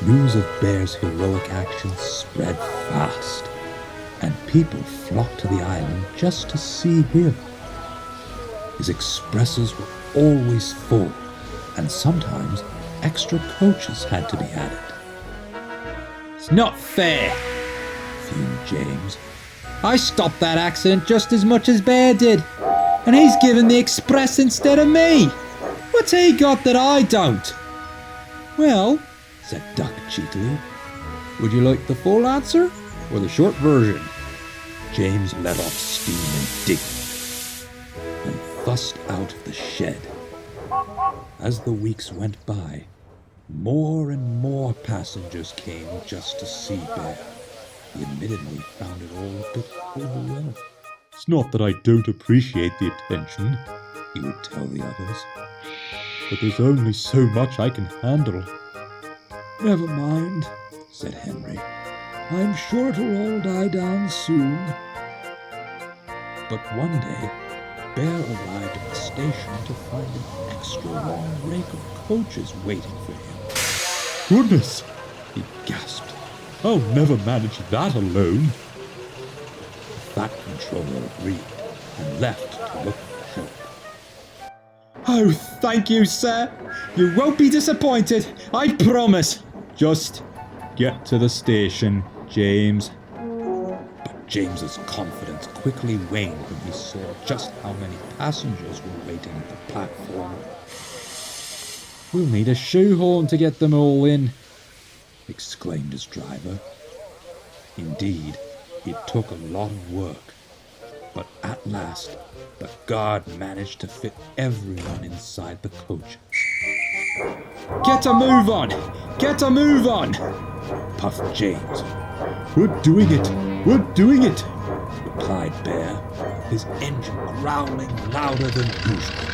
news of Bear's heroic actions spread fast, and people flocked to the island just to see him. His expresses were always full, and sometimes extra coaches had to be added. It's not fair, fumed James. I stopped that accident just as much as Bear did, and he's given the express instead of me. What's he got that I don't? Well, said Duck cheekily, would you like the full answer or the short version? James let off steam indignantly and fussed out of the shed. As the weeks went by, more and more passengers came just to see Bear. He admittedly found it all a bit overwhelming. It's not that I don't appreciate the attention, he would tell the others, but there's only so much I can handle. Never mind, said Henry. I'm sure it'll all die down soon. But one day, Bear arrived at the station to find an extra long rake of coaches waiting for him. Goodness, he gasped. I'll never manage that alone. The Fat Controller agreed and left to look for help. Oh, thank you, sir. You won't be disappointed, I promise. Just get to the station, James. But James's confidence quickly waned when he saw just how many passengers were waiting at the platform. We'll need a shoehorn to get them all in, exclaimed his driver. Indeed, it took a lot of work, but at last the guard managed to fit everyone inside the coaches. Get a move on! Get a move on! puffed James. We're doing it! We're doing it! replied Bear, his engine growling louder than usual.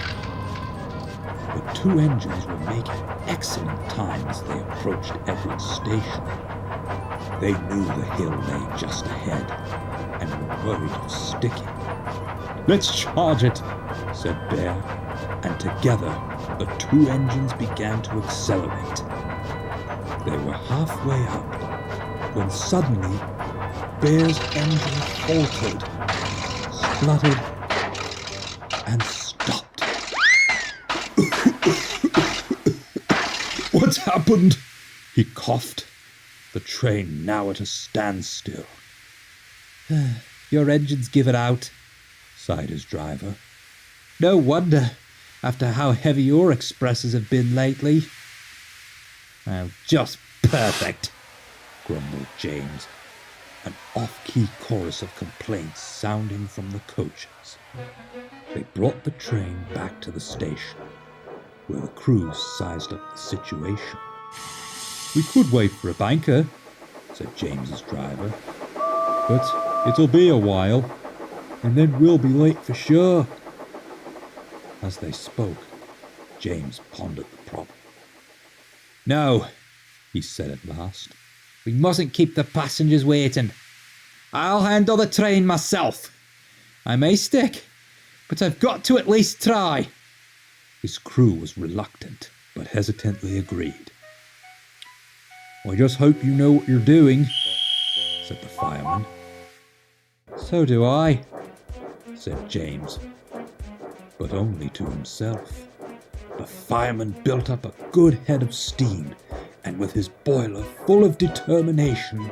The two engines were making excellent time as they approached Edward's station. They knew the hill lay just ahead and were worried of sticking. Let's charge it, said Bear, and together the two engines began to accelerate. They were halfway up when suddenly Bear's engine faltered, spluttered, and stopped. What's happened? He coughed, the train now at a standstill. Your engines give it out, sighed his driver. No wonder, after how heavy your expresses have been lately. Oh, just perfect, grumbled James, an off-key chorus of complaints sounding from the coaches. They brought the train back to the station, where the crew sized up the situation. We could wait for a banker, said James's driver, but it'll be a while, and then we'll be late for sure. As they spoke, James pondered the problem. No, he said at last. We mustn't keep the passengers waiting. I'll handle the train myself. I may stick, but I've got to at least try. His crew was reluctant, but hesitantly agreed. I just hope you know what you're doing, said the fireman. So do I, said James, but only to himself. The fireman built up a good head of steam, and with his boiler full of determination,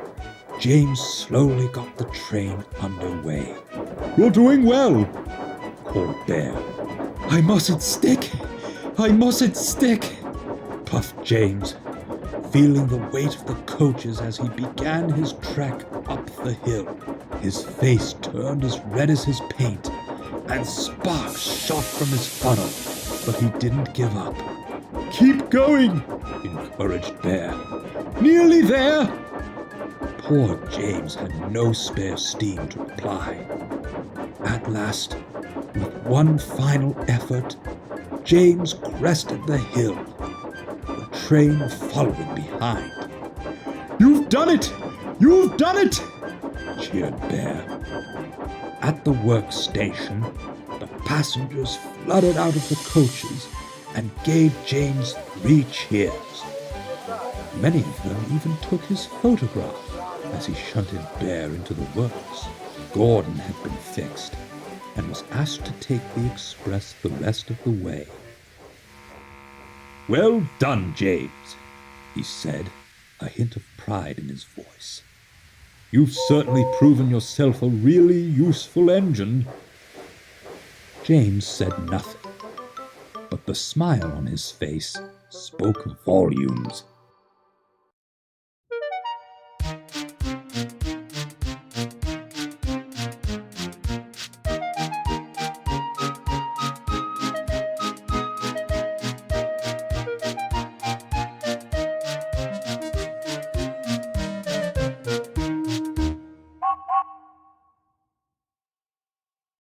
James slowly got the train underway. You're doing well, called Bear. I mustn't stick! I mustn't stick! puffed James, feeling the weight of the coaches as he began his trek up the hill. His face turned as red as his paint, and sparks shot from his funnel, but he didn't give up. Keep going, encouraged Bear. Nearly there. Poor James had no spare steam to reply. At last, with one final effort, James crested the hill, the train following behind. You've done it! You've done it! cheered Bear. At the workstation, the passengers flooded out of the coaches and gave James 3 cheers. Many of them even took his photograph as he shunted Bear into the works. Gordon had been fixed and was asked to take the express the rest of the way. "Well done, James," he said, a hint of pride in his voice. "You've certainly proven yourself a really useful engine." James said nothing, but the smile on his face spoke volumes.